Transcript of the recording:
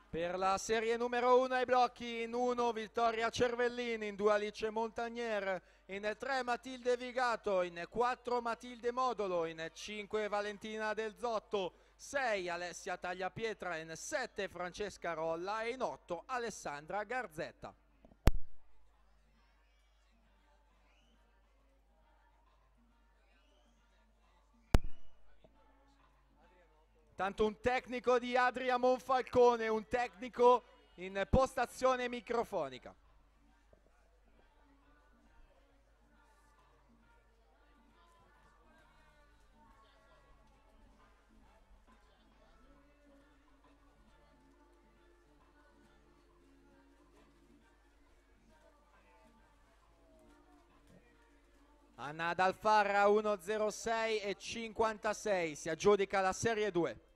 Per la serie numero 1 ai blocchi, in 1 Vittoria Cervellini, in 2 Alice Montagnier, in 3 Matilde Vigato, in 4 Matilde Modolo, in 5 Valentina Del Zotto, 6 Alessia Tagliapietra, in 7 Francesca Rolla e in 8 Alessandra Garzetta. Tanto un tecnico di Adria Monfalcone, un tecnico in postazione microfonica. Anna Dalfarra 1.06 e 56, si aggiudica la serie 2.